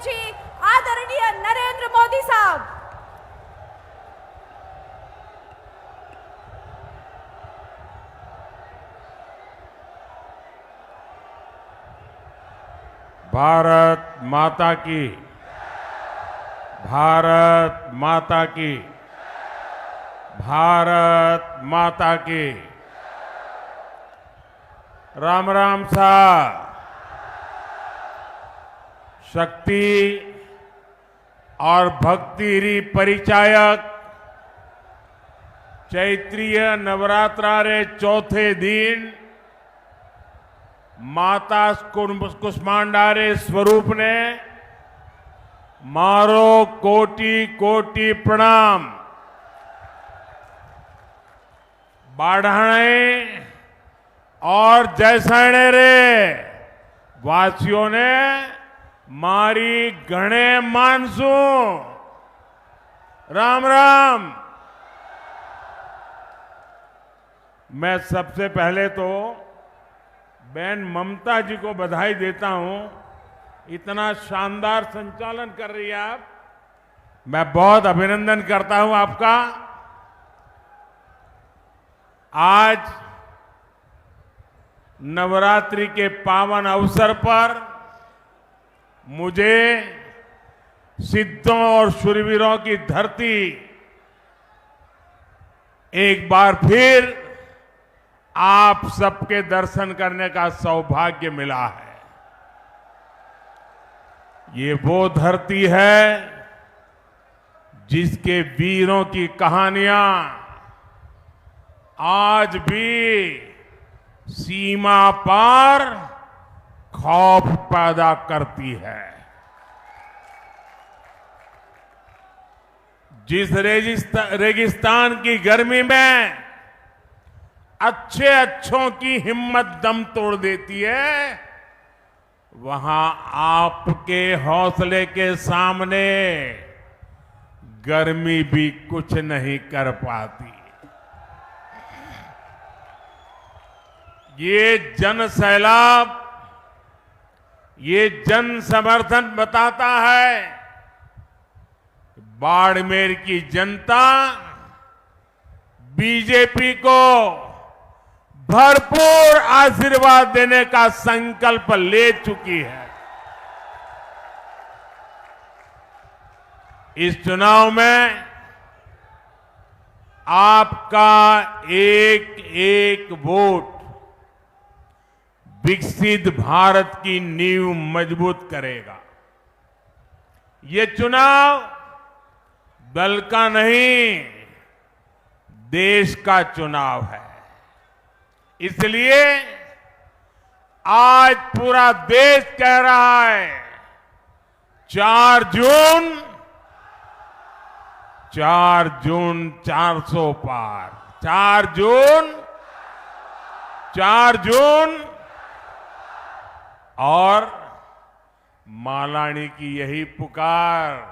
जी, आदरणीय नरेंद्र मोदी साहब। भारत माता की, भारत माता की, भारत माता की। राम राम साहब। शक्ति और भक्ति परिचायक चैत्रीय नवरात्रा रे चौथे दिन माता कुष्मांडा रे स्वरूप ने मारो कोटि कोटि प्रणाम। बाढ़ाणे और जैसणे रे वासियों ने मारी गणे मानसू। राम राम। मैं सबसे पहले तो बहन ममता जी को बधाई देता हूं। इतना शानदार संचालन कर रही है आप। मैं बहुत अभिनंदन करता हूं आपका। आज नवरात्रि के पावन अवसर पर मुझे सिद्धों और शूरवीरों की धरती एक बार फिर आप सबके दर्शन करने का सौभाग्य मिला है। ये वो धरती है जिसके वीरों की कहानियां आज भी सीमा पार खौफ पैदा करती है। जिस रेगिस्तान की गर्मी में अच्छों की हिम्मत दम तोड़ देती है, वहां आपके हौसले के सामने गर्मी भी कुछ नहीं कर पाती। ये जन सैलाब, ये जन समर्थन बताता है बाड़मेर की जनता बीजेपी को भरपूर आशीर्वाद देने का संकल्प ले चुकी है। इस चुनाव में आपका एक एक वोट विकसित भारत की नींव मजबूत करेगा। ये चुनाव दल का नहीं, देश का चुनाव है। इसलिए आज पूरा देश कह रहा है 4 जून 400 पार। 4 जून और मालानी की यही पुकार।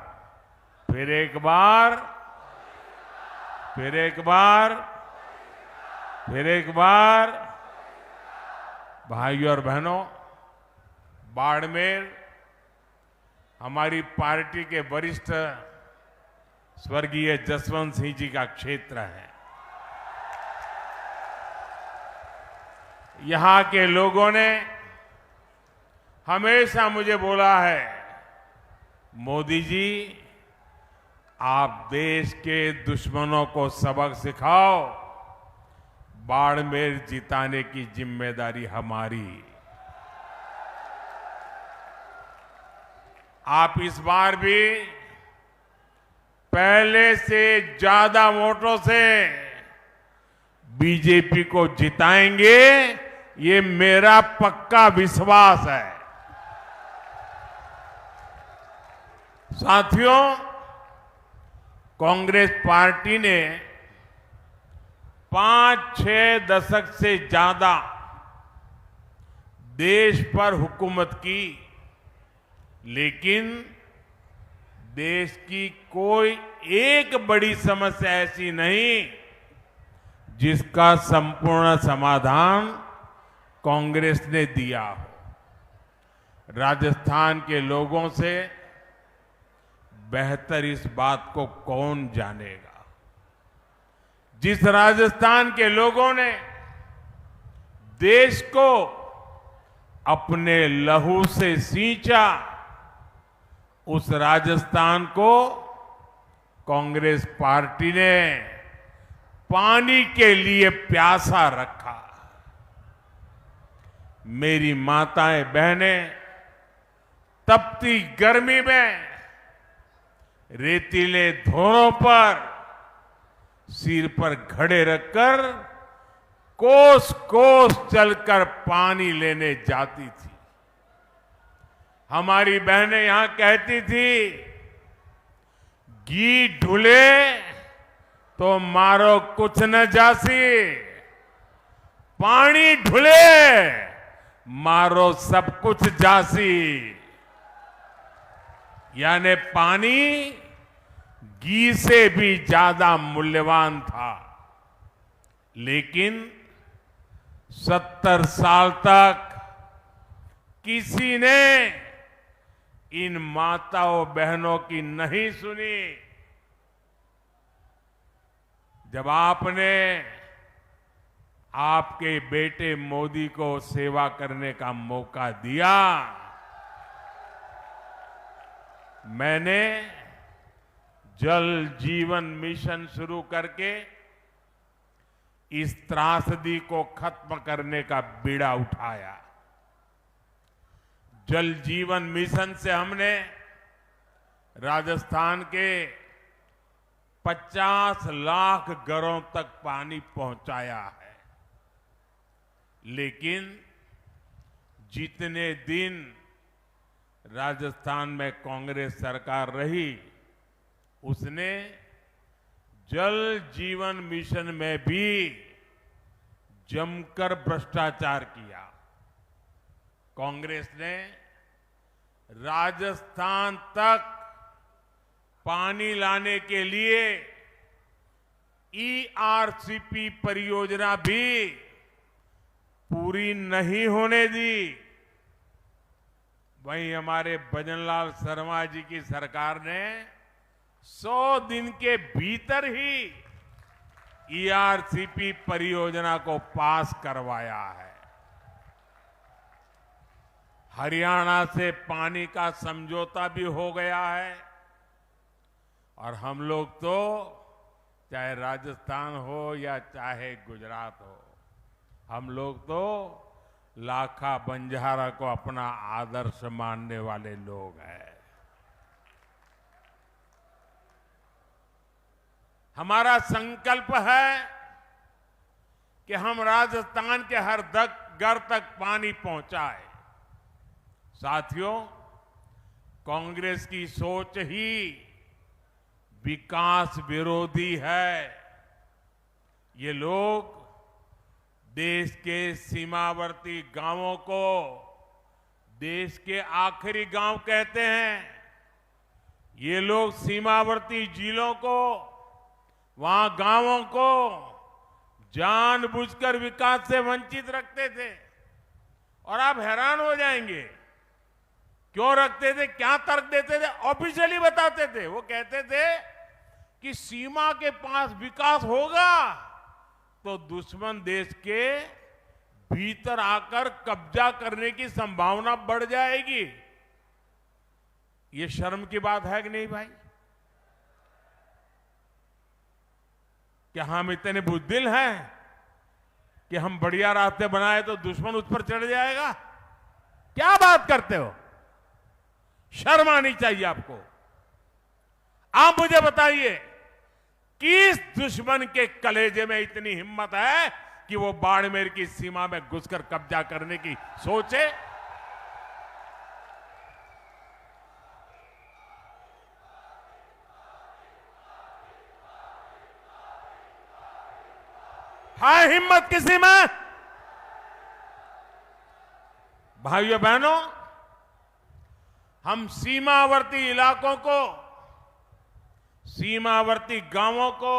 फिर एक बार, फिर एक बार, फिर एक बार। भाइयों और बहनों, बाड़मेर हमारी पार्टी के वरिष्ठ स्वर्गीय जसवंत सिंह जी का क्षेत्र है। यहां के लोगों ने हमेशा मुझे बोला है, मोदी जी आप देश के दुश्मनों को सबक सिखाओ, बाड़मेर जिताने की जिम्मेदारी हमारी। आप इस बार भी पहले से ज्यादा वोटों से बीजेपी को जिताएंगे, ये मेरा पक्का विश्वास है। साथियों, कांग्रेस पार्टी ने 5-6 दशक से ज्यादा देश पर हुकूमत की, लेकिन देश की कोई एक बड़ी समस्या ऐसी नहीं जिसका संपूर्ण समाधान कांग्रेस ने दिया हो। राजस्थान के लोगों से बेहतर इस बात को कौन जानेगा। जिस राजस्थान के लोगों ने देश को अपने लहू से सींचा, उस राजस्थान को कांग्रेस पार्टी ने पानी के लिए प्यासा रखा। मेरी माताएं बहनें तपती गर्मी में रेतीले धोरों पर सिर पर घड़े रखकर कोस कोस चलकर पानी लेने जाती थी। हमारी बहनें यहां कहती थी, घी ढुले तो मारो कुछ न जासी, पानी ढुले मारो सब कुछ जासी। यानी पानी घी से भी ज्यादा मूल्यवान था। लेकिन 70 साल तक किसी ने इन माताओं बहनों की नहीं सुनी। जब आपने आपके बेटे मोदी को सेवा करने का मौका दिया, मैंने जल जीवन मिशन शुरू करके इस त्रासदी को खत्म करने का बीड़ा उठाया। जल जीवन मिशन से हमने राजस्थान के 50 लाख घरों तक पानी पहुंचाया है। लेकिन जितने दिन राजस्थान में कांग्रेस सरकार रही, उसने जल जीवन मिशन में भी जमकर भ्रष्टाचार किया। कांग्रेस ने राजस्थान तक पानी लाने के लिए ईआरसीपी परियोजना भी पूरी नहीं होने दी। वहीं हमारे भजनलाल शर्मा जी की सरकार ने 100 दिन के भीतर ही ईआरसीपी परियोजना को पास करवाया है। हरियाणा से पानी का समझौता भी हो गया है और हम लोग तो चाहे राजस्थान हो या चाहे गुजरात हो, हम लोग तो लाखा बंजारा को अपना आदर्श मानने वाले लोग हैं। हमारा संकल्प है कि हम राजस्थान के हर घर तक पानी पहुंचाए। साथियों, कांग्रेस की सोच ही विकास विरोधी है। ये लोग देश के सीमावर्ती गांवों को देश के आखिरी गांव कहते हैं। ये लोग सीमावर्ती जिलों को, वहां गांवों को जानबूझकर विकास से वंचित रखते थे। और आप हैरान हो जाएंगे, क्यों रखते थे, क्या तर्क देते थे। ऑफिशियली बताते थे, वो कहते थे कि सीमा के पास विकास होगा तो दुश्मन देश के भीतर आकर कब्जा करने की संभावना बढ़ जाएगी। ये शर्म की बात है कि नहीं भाई? क्या हम इतने बुद्धिल हैं कि हम बढ़िया रास्ते बनाए तो दुश्मन उस पर चढ़ जाएगा? क्या बात करते हो? शर्म आनी चाहिए आपको। आप मुझे बताइए, किस दुश्मन के कलेजे में इतनी हिम्मत है कि वो बाड़मेर की सीमा में घुसकर कब्जा करने की सोचे? है हिम्मत किसी में? भाइयों बहनों, हम सीमावर्ती इलाकों को, सीमावर्ती गांवों को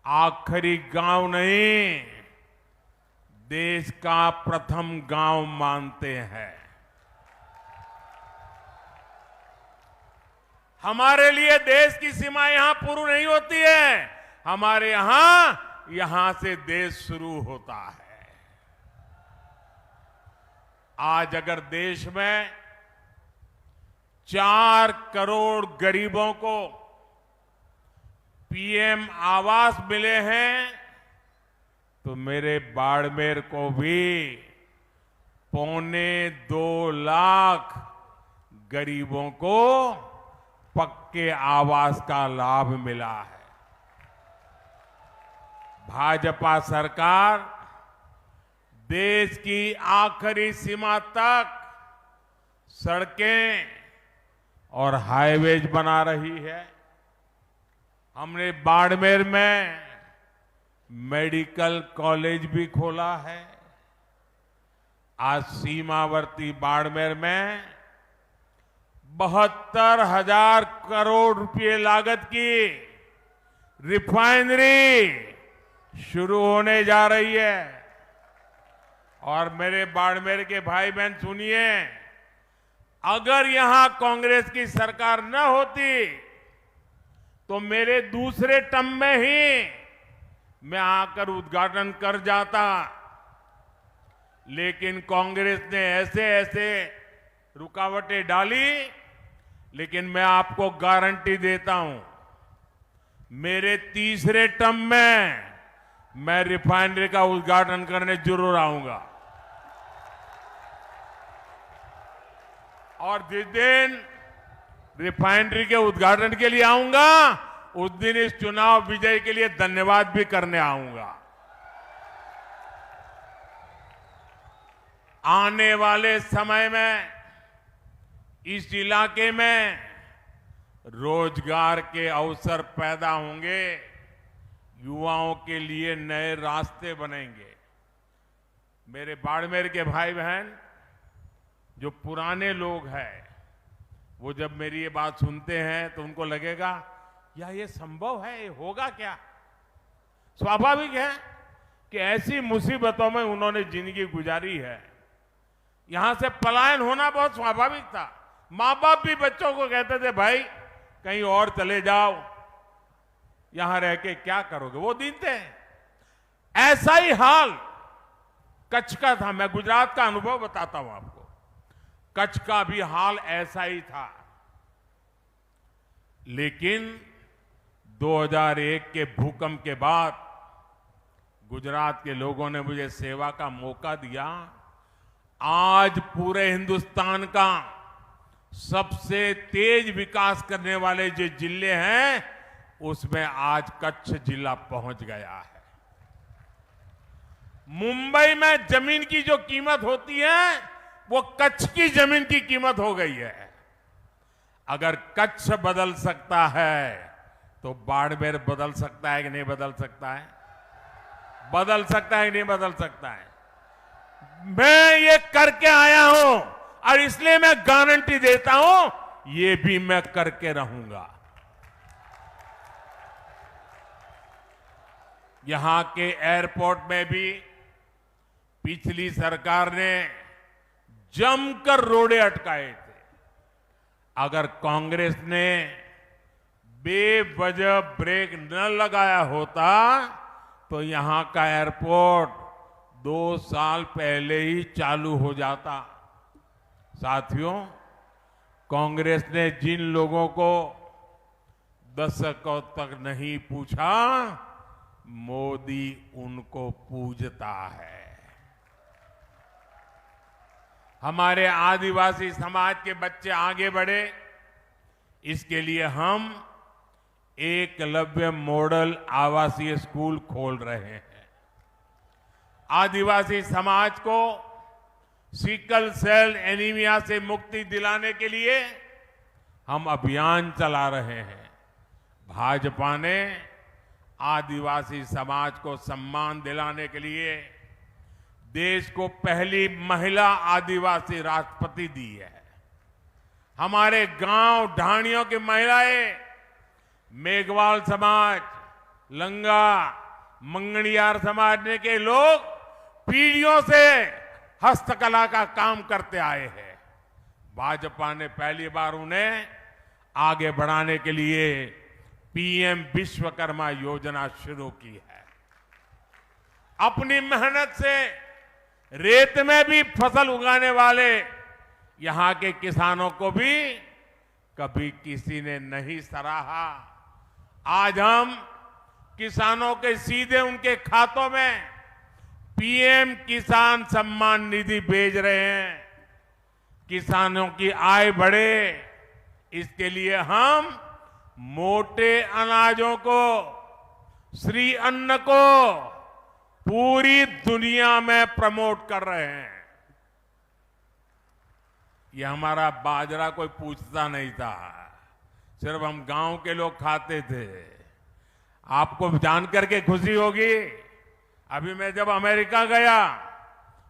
आखिरी गांव नहीं, देश का प्रथम गांव मानते हैं। हमारे लिए देश की सीमा यहां पूरी नहीं होती है, हमारे यहां से देश शुरू होता है। आज अगर देश में 4 करोड़ गरीबों को पीएम आवास मिले हैं, तो मेरे बाड़मेर को भी 2.25 लाख गरीबों को पक्के आवास का लाभ मिला है। भाजपा सरकार देश की आखिरी सीमा तक सड़कें और हाईवेज बना रही है। हमने बाड़मेर में मेडिकल कॉलेज भी खोला है। आज सीमावर्ती बाड़मेर में 72,000 करोड़ रुपए लागत की रिफाइनरी शुरू होने जा रही है। और मेरे बाड़मेर के भाई बहन सुनिए, अगर यहां कांग्रेस की सरकार न होती तो मेरे दूसरे टर्म में ही मैं आकर उद्घाटन कर जाता, लेकिन कांग्रेस ने ऐसे ऐसे रुकावटें डाली। लेकिन मैं आपको गारंटी देता हूं, मेरे तीसरे टर्म में मैं रिफाइनरी का उद्घाटन करने जरूर आऊंगा। और जिस दिन रिफाइनरी के उद्घाटन के लिए आऊंगा, उस दिन इस चुनाव विजय के लिए धन्यवाद भी करने आऊंगा। आने वाले समय में इस इलाके में रोजगार के अवसर पैदा होंगे, युवाओं के लिए नए रास्ते बनेंगे। मेरे बाड़मेर के भाई बहन जो पुराने लोग हैं, वो जब मेरी ये बात सुनते हैं तो उनको लगेगा या ये संभव है, ये होगा क्या? स्वाभाविक है कि ऐसी मुसीबतों में उन्होंने जिंदगी गुजारी है। यहां से पलायन होना बहुत स्वाभाविक था। मां बाप भी बच्चों को कहते थे, भाई कहीं और चले जाओ, यहां रह के क्या करोगे, वो दिन थे। ऐसा ही हाल कच्छ का था। मैं गुजरात का अनुभव बताता हूं आपको। कच्छ का भी हाल ऐसा ही था, लेकिन 2001 के भूकंप के बाद गुजरात के लोगों ने मुझे सेवा का मौका दिया। आज पूरे हिंदुस्तान का सबसे तेज विकास करने वाले जो जिले हैं, उसमें आज कच्छ जिला पहुंच गया है। मुंबई में जमीन की जो कीमत होती है, वो कच्छ की जमीन की कीमत हो गई है। अगर कच्छ बदल सकता है तो बाड़मेर बदल सकता है कि नहीं बदल सकता है? बदल सकता है कि नहीं बदल सकता है? मैं ये करके आया हूं और इसलिए मैं गारंटी देता हूं, ये भी मैं करके रहूंगा। यहां के एयरपोर्ट में भी पिछली सरकार ने जमकर रोड़े अटकाए थे। अगर कांग्रेस ने बेवजह ब्रेक न लगाया होता तो यहां का एयरपोर्ट 2 साल पहले ही चालू हो जाता। साथियों, कांग्रेस ने जिन लोगों को दशकों तक नहीं पूछा, मोदी उनको पूजता है। हमारे आदिवासी समाज के बच्चे आगे बढ़े, इसके लिए हम एकलव्य मॉडल आवासीय स्कूल खोल रहे हैं। आदिवासी समाज को सिकल सेल एनीमिया से मुक्ति दिलाने के लिए हम अभियान चला रहे हैं। भाजपा ने आदिवासी समाज को सम्मान दिलाने के लिए देश को पहली महिला आदिवासी राष्ट्रपति दी है। हमारे गांव ढाणियों की महिलाएं, मेघवाल समाज, लंगा, मंगणियार समाज के लोग पीढ़ियों से हस्तकला का काम करते आए हैं। भाजपा ने पहली बार उन्हें आगे बढ़ाने के लिए पीएम विश्वकर्मा योजना शुरू की है। अपनी मेहनत से रेत में भी फसल उगाने वाले यहां के किसानों को भी कभी किसी ने नहीं सराहा। आज हम किसानों के सीधे उनके खातों में पीएम किसान सम्मान निधि भेज रहे हैं। किसानों की आय बढ़े, इसके लिए हम मोटे अनाजों को, श्री अन्न को पूरी दुनिया में प्रमोट कर रहे हैं। ये हमारा बाजरा कोई पूछता नहीं था, सिर्फ हम गांव के लोग खाते थे। आपको जानकर के खुशी होगी, अभी मैं जब अमेरिका गया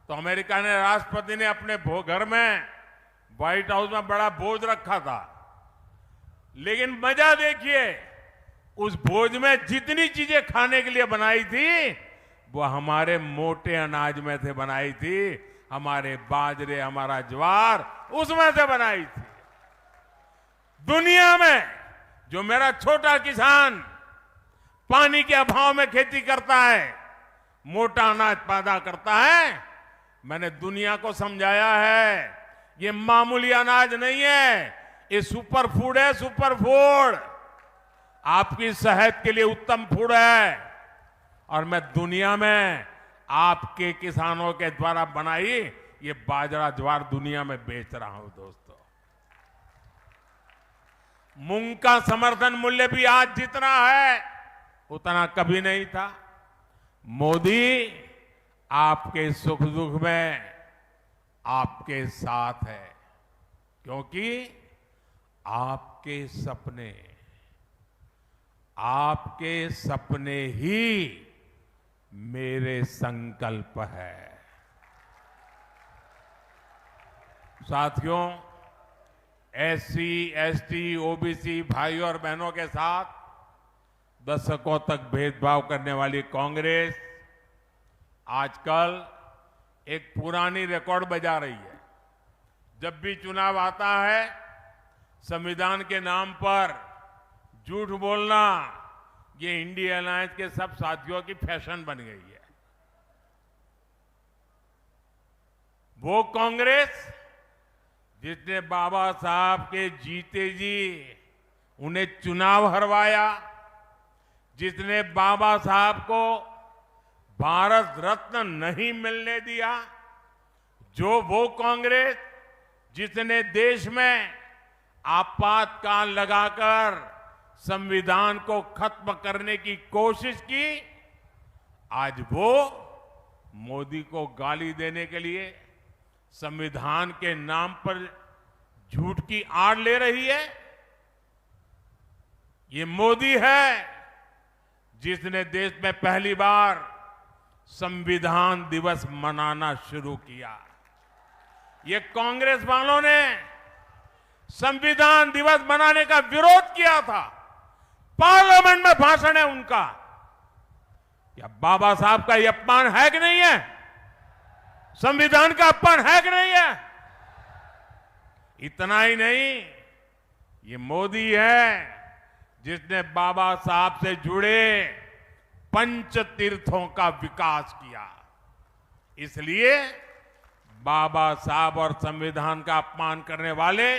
तो अमेरिका ने राष्ट्रपति ने अपने घर में व्हाइट हाउस में बड़ा भोज रखा था, लेकिन मजा देखिए, उस भोज में जितनी चीजें खाने के लिए बनाई थी वो हमारे मोटे अनाज में से बनाई थी। हमारे बाजरे, हमारा ज्वार उसमें से बनाई थी। दुनिया में जो मेरा छोटा किसान पानी के अभाव में खेती करता है, मोटा अनाज पैदा करता है, मैंने दुनिया को समझाया है ये मामूली अनाज नहीं है, ये सुपर फूड है, सुपर फूड। आपकी सेहत के लिए उत्तम फूड है। और मैं दुनिया में आपके किसानों के द्वारा बनाई ये बाजरा ज्वार दुनिया में बेच रहा हूं। दोस्तों, मूंग का समर्थन मूल्य भी आज जितना है उतना कभी नहीं था। मोदी आपके सुख दुख में आपके साथ है, क्योंकि आपके सपने ही मेरे संकल्प है। साथियों, एससी, एसटी, ओबीसी भाइयों और बहनों के साथ दशकों तक भेदभाव करने वाली कांग्रेस आजकल एक पुरानी रिकॉर्ड बजा रही है। जब भी चुनाव आता है, संविधान के नाम पर झूठ बोलना ये इंडिया अलायंस के सब साथियों की फैशन बन गई है। वो कांग्रेस जिसने बाबा साहब के जीते जी उन्हें चुनाव हरवाया, जिसने बाबा साहब को भारत रत्न नहीं मिलने दिया, जो वो कांग्रेस जिसने देश में आपातकाल लगाकर संविधान को खत्म करने की कोशिश की, आज वो मोदी को गाली देने के लिए संविधान के नाम पर झूठ की आड़ ले रही है। ये मोदी है जिसने देश में पहली बार संविधान दिवस मनाना शुरू किया। ये कांग्रेस वालों ने संविधान दिवस मनाने का विरोध किया था। पार्लियामेंट में भाषण है उनका। क्या बाबा साहब का ये अपमान है कि नहीं है? संविधान का अपमान है कि नहीं है? इतना ही नहीं, ये मोदी है जिसने बाबा साहब से जुड़े पंच तीर्थों का विकास किया। इसलिए बाबा साहब और संविधान का अपमान करने वाले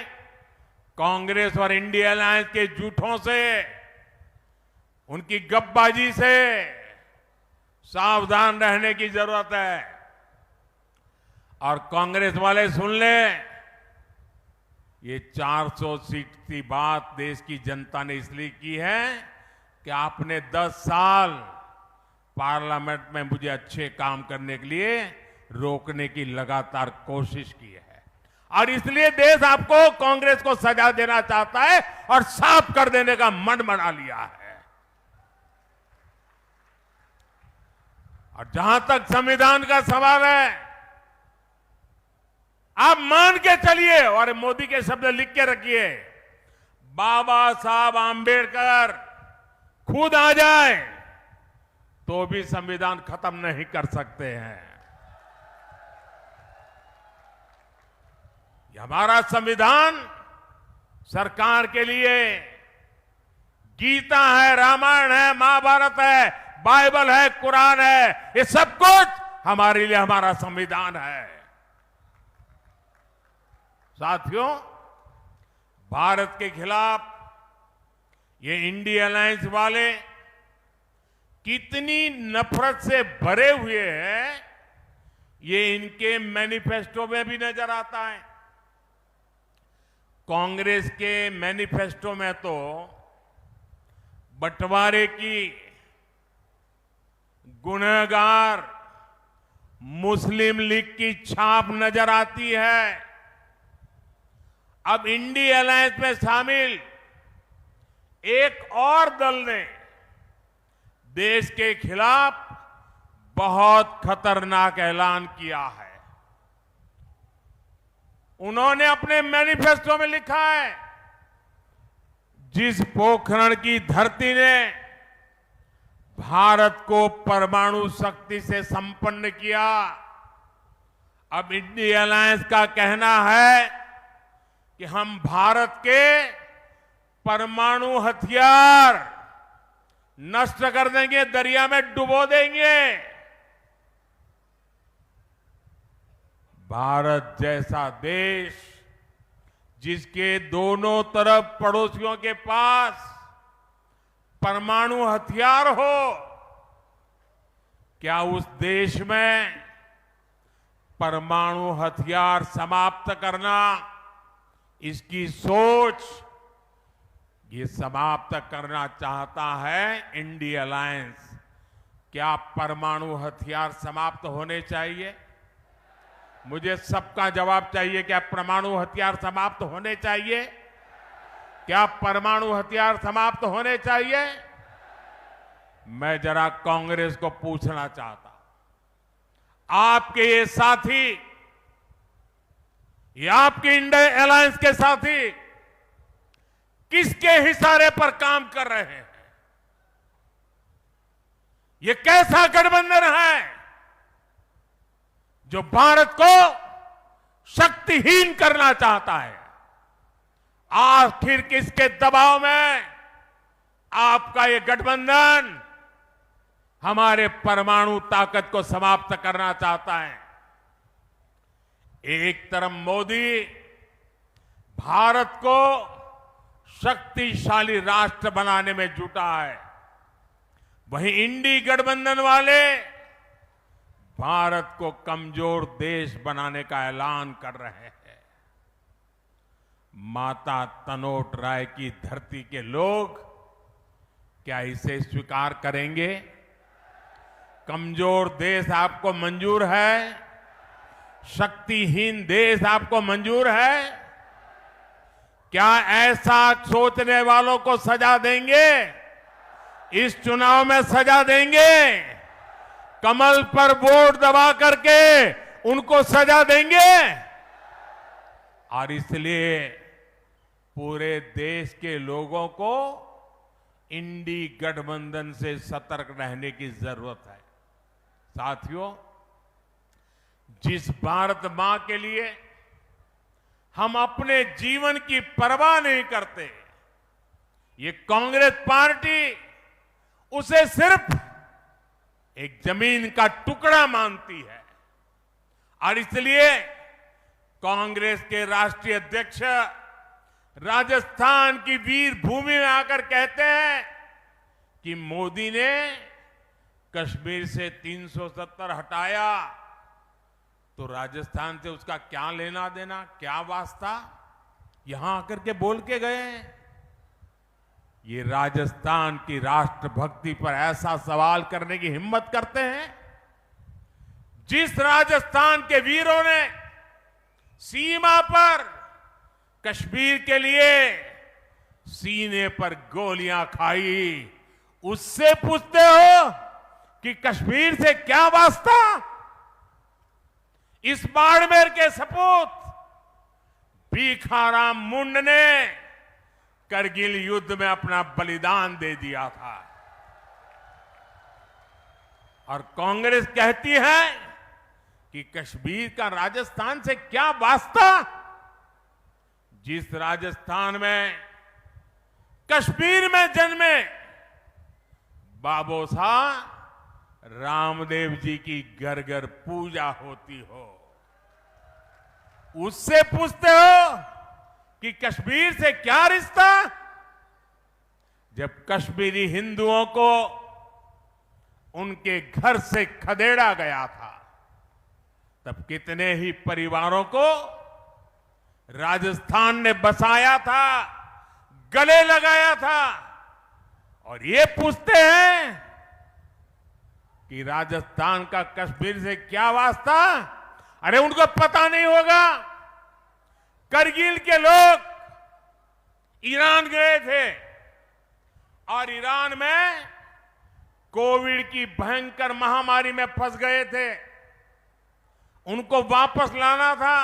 कांग्रेस और इंडिया अलायंस के झूठों से, उनकी गपबाजी से सावधान रहने की जरूरत है। और कांग्रेस वाले सुन लें, ये 400 सीट की बात देश की जनता ने इसलिए की है कि आपने 10 साल पार्लियामेंट में मुझे अच्छे काम करने के लिए रोकने की लगातार कोशिश की है, और इसलिए देश आपको, कांग्रेस को सजा देना चाहता है और साफ कर देने का मन बना लिया है। और जहां तक संविधान का सवाल है, आप मान के चलिए और मोदी के शब्द लिख के रखिए, बाबा साहब आंबेडकर खुद आ जाए तो भी संविधान खत्म नहीं कर सकते हैं। ये हमारा संविधान सरकार के लिए गीता है, रामायण है, महाभारत है, बाइबल है, कुरान है, ये सब कुछ हमारे लिए हमारा संविधान है। साथियों, भारत के खिलाफ ये इंडिया अलायंस वाले कितनी नफरत से भरे हुए हैं, ये इनके मैनिफेस्टो में भी नजर आता है। कांग्रेस के मैनिफेस्टो में तो बंटवारे की गुनहगार मुस्लिम लीग की छाप नजर आती है। अब इंडिया अलायंस में शामिल एक और दल ने देश के खिलाफ बहुत खतरनाक ऐलान किया है। उन्होंने अपने मैनिफेस्टो में लिखा है, जिस पोखरण की धरती ने भारत को परमाणु शक्ति से संपन्न किया, अब इंडिया अलायंस का कहना है कि हम भारत के परमाणु हथियार नष्ट कर देंगे, दरिया में डुबो देंगे। भारत जैसा देश जिसके दोनों तरफ पड़ोसियों के पास परमाणु हथियार हो, क्या उस देश में परमाणु हथियार समाप्त करना, इसकी सोच ये समाप्त करना चाहता है इंडिया अलायंस? क्या परमाणु हथियार समाप्त होने चाहिए? मुझे सबका जवाब चाहिए। क्या परमाणु हथियार समाप्त होने चाहिए? क्या परमाणु हथियार समाप्त होने चाहिए? मैं जरा कांग्रेस को पूछना चाहता हूं, आपके ये साथी, ये आपके इंडिया अलायंस के साथी किसके इशारे पर काम कर रहे हैं? ये कैसा गठबंधन है जो भारत को शक्तिहीन करना चाहता है? आखिर किसके दबाव में आपका ये गठबंधन हमारे परमाणु ताकत को समाप्त करना चाहता है? एक तरफ मोदी भारत को शक्तिशाली राष्ट्र बनाने में जुटा है, वहीं इंडी गठबंधन वाले भारत को कमजोर देश बनाने का ऐलान कर रहे हैं। माता तनोट राय की धरती के लोग क्या इसे स्वीकार करेंगे? कमजोर देश आपको मंजूर है? शक्तिहीन देश आपको मंजूर है? क्या ऐसा सोचने वालों को सजा देंगे? इस चुनाव में सजा देंगे? कमल पर वोट दबा करके उनको सजा देंगे? और इसलिए पूरे देश के लोगों को इंडी गठबंधन से सतर्क रहने की जरूरत है। साथियों, जिस भारत मां के लिए हम अपने जीवन की परवाह नहीं करते, ये कांग्रेस पार्टी उसे सिर्फ एक जमीन का टुकड़ा मानती है। और इसलिए कांग्रेस के राष्ट्रीय अध्यक्ष राजस्थान की वीर भूमि में आकर कहते हैं कि मोदी ने कश्मीर से 370 हटाया तो राजस्थान से उसका क्या लेना देना, क्या वास्ता? यहां आकर के बोल के गए। ये राजस्थान की राष्ट्रभक्ति पर ऐसा सवाल करने की हिम्मत करते हैं? जिस राजस्थान के वीरों ने सीमा पर कश्मीर के लिए सीने पर गोलियां खाई, उससे पूछते हो कि कश्मीर से क्या वास्ता? इस बाड़मेर के सपूत भीखाराम मुंड ने करगिल युद्ध में अपना बलिदान दे दिया था। और कांग्रेस कहती है कि कश्मीर का राजस्थान से क्या वास्ता? जिस राजस्थान में कश्मीर में जन्मे बाबू साहब रामदेव जी की घर घर पूजा होती हो, उससे पूछते हो कि कश्मीर से क्या रिश्ता? जब कश्मीरी हिंदुओं को उनके घर से खदेड़ा गया था, तब कितने ही परिवारों को राजस्थान ने बसाया था, गले लगाया था। और ये पूछते हैं कि राजस्थान का कश्मीर से क्या वास्ता? अरे उनको पता नहीं होगा, करगिल के लोग ईरान गए थे और ईरान में कोविड की भयंकर महामारी में फंस गए थे। उनको वापस लाना था,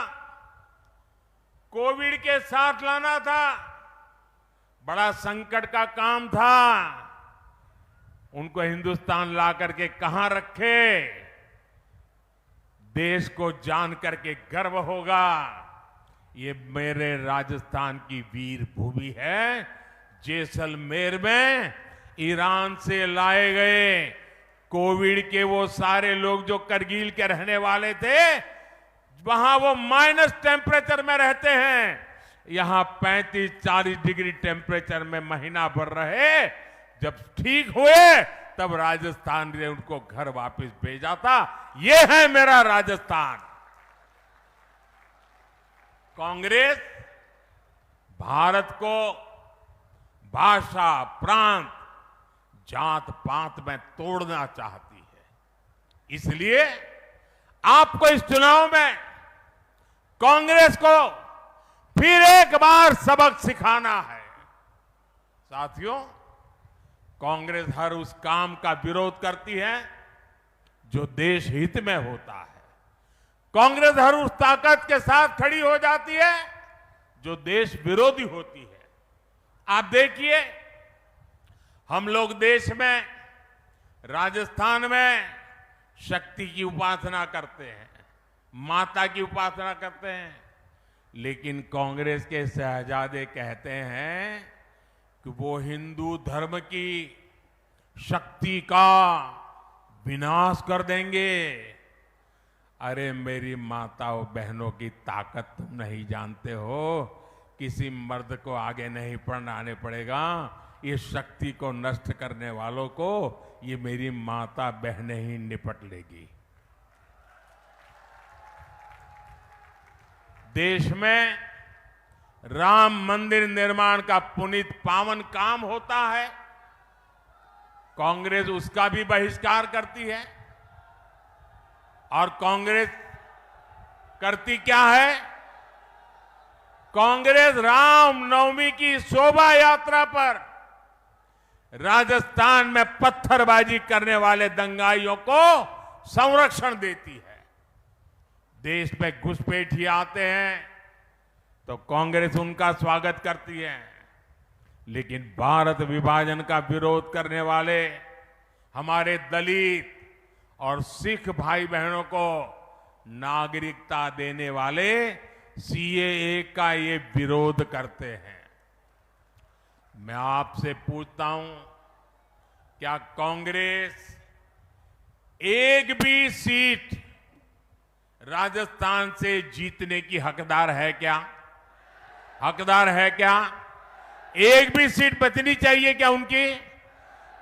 कोविड के साथ लाना था, बड़ा संकट का काम था। उनको हिंदुस्तान ला करके कहां रखे? देश को जान करके गर्व होगा, ये मेरे राजस्थान की वीर भूमि है। जैसलमेर में ईरान से लाए गए कोविड के वो सारे लोग जो करगिल के रहने वाले थे, वहां वो माइनस टेम्परेचर में रहते हैं, यहां 35-40 डिग्री टेम्परेचर में महीना भर रहे। जब ठीक हुए तब राजस्थान ने उनको घर वापस भेजा था। ये है मेरा राजस्थान। कांग्रेस भारत को भाषा, प्रांत, जात पात में तोड़ना चाहती है। इसलिए आपको इस चुनाव में कांग्रेस को फिर एक बार सबक सिखाना है। साथियों, कांग्रेस हर उस काम का विरोध करती है जो देश हित में होता है। कांग्रेस हर उस ताकत के साथ खड़ी हो जाती है जो देश विरोधी होती है। आप देखिए, हम लोग देश में, राजस्थान में शक्ति की उपासना करते हैं, माता की उपासना करते हैं, लेकिन कांग्रेस के शहजादे कहते हैं कि वो हिंदू धर्म की शक्ति का विनाश कर देंगे। अरे मेरी माताओं बहनों की ताकत तुम नहीं जानते हो। किसी मर्द को आगे नहीं बढ़ाने पड़ेगा, ये शक्ति को नष्ट करने वालों को ये मेरी माता बहनें ही निपट लेगी। देश में राम मंदिर निर्माण का पुनीत पावन काम होता है, कांग्रेस उसका भी बहिष्कार करती है। और कांग्रेस करती क्या है? कांग्रेस रामनवमी की शोभा यात्रा पर राजस्थान में पत्थरबाजी करने वाले दंगाइयों को संरक्षण देती है। देश में घुसपैठिए आते हैं तो कांग्रेस उनका स्वागत करती है, लेकिन भारत विभाजन का विरोध करने वाले हमारे दलित और सिख भाई बहनों को नागरिकता देने वाले सीएए का ये विरोध करते हैं। मैं आपसे पूछता हूं, क्या कांग्रेस एक भी सीट राजस्थान से जीतने की हकदार है क्या? हकदार है क्या? एक भी सीट बचनी चाहिए क्या उनकी?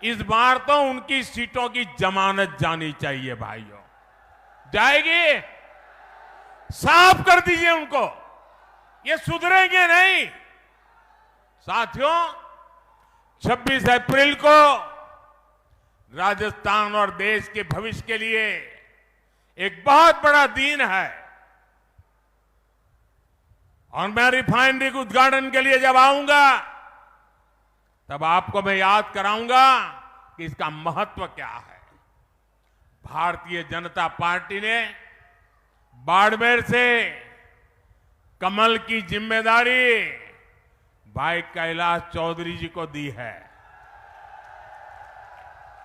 इस बार तो उनकी सीटों की जमानत जानी चाहिए भाइयों। जाएगी? साफ कर दीजिए उनको, ये सुधरेंगे नहीं। साथियों, 26 अप्रैल को राजस्थान और देश के भविष्य के लिए एक बहुत बड़ा दिन है। और मैं रिफाइनरी के उद्घाटन के लिए जब आऊंगा तब आपको मैं याद कराऊंगा कि इसका महत्व क्या है। भारतीय जनता पार्टी ने बाड़मेर से कमल की जिम्मेदारी भाई कैलाश चौधरी जी को दी है।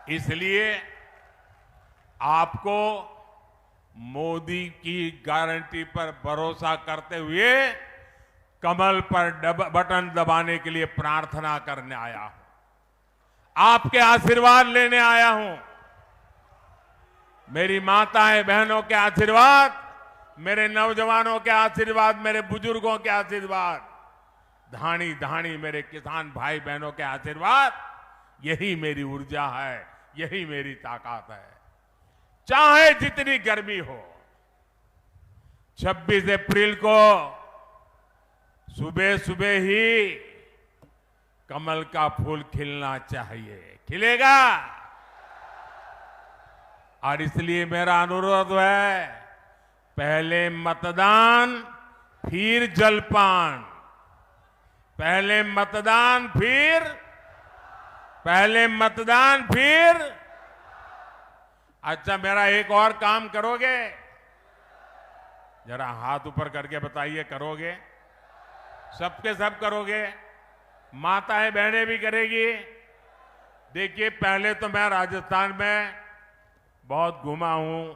इसलिए आपको मोदी की गारंटी पर भरोसा करते हुए कमल पर बटन दबाने के लिए प्रार्थना करने आया हूं, आपके आशीर्वाद लेने आया हूं। मेरी माताएं बहनों के आशीर्वाद, मेरे नौजवानों के आशीर्वाद, मेरे बुजुर्गों के आशीर्वाद, धानी धानी मेरे किसान भाई बहनों के आशीर्वाद, यही मेरी ऊर्जा है, यही मेरी ताकत है। चाहे जितनी गर्मी हो, 26 अप्रैल को सुबह सुबह ही कमल का फूल खिलना चाहिए। खिलेगा? और इसलिए मेरा अनुरोध है, पहले मतदान फिर जलपान, पहले मतदान फिर अच्छा, मेरा एक और काम करोगे? जरा हाथ ऊपर करके बताइए, करोगे? सबके सब करोगे? माताएं बहनें भी करेगी? देखिए, पहले तो मैं राजस्थान में बहुत घूमा हूं,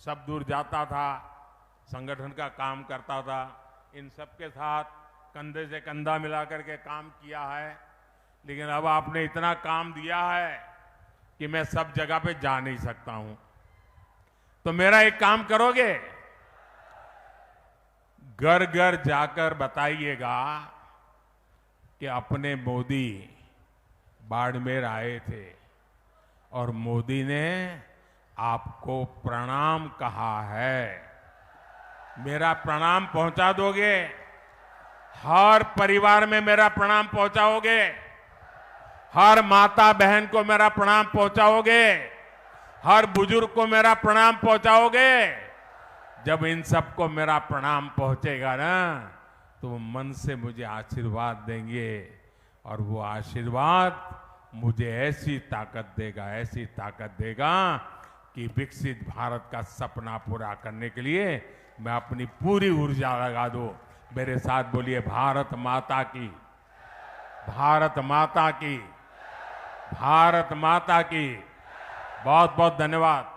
सब दूर जाता था, संगठन का काम करता था, इन सबके साथ कंधे से कंधा मिलाकर के काम किया है। लेकिन अब आपने इतना काम दिया है कि मैं सब जगह पे जा नहीं सकता हूं। तो मेरा एक काम करोगे? घर घर जाकर बताइएगा कि अपने मोदी बाड़मेर आए थे और मोदी ने आपको प्रणाम कहा है। मेरा प्रणाम पहुंचा दोगे? हर परिवार में मेरा प्रणाम पहुंचाओगे? हर माता बहन को मेरा प्रणाम पहुंचाओगे? हर बुजुर्ग को मेरा प्रणाम पहुंचाओगे? जब इन सबको मेरा प्रणाम पहुंचेगा ना, तो वो मन से मुझे आशीर्वाद देंगे और वो आशीर्वाद मुझे ऐसी ताकत देगा कि विकसित भारत का सपना पूरा करने के लिए मैं अपनी पूरी ऊर्जा लगा दूं। मेरे साथ बोलिए, भारत माता की, भारत माता की, भारत माता की। बहुत बहुत धन्यवाद।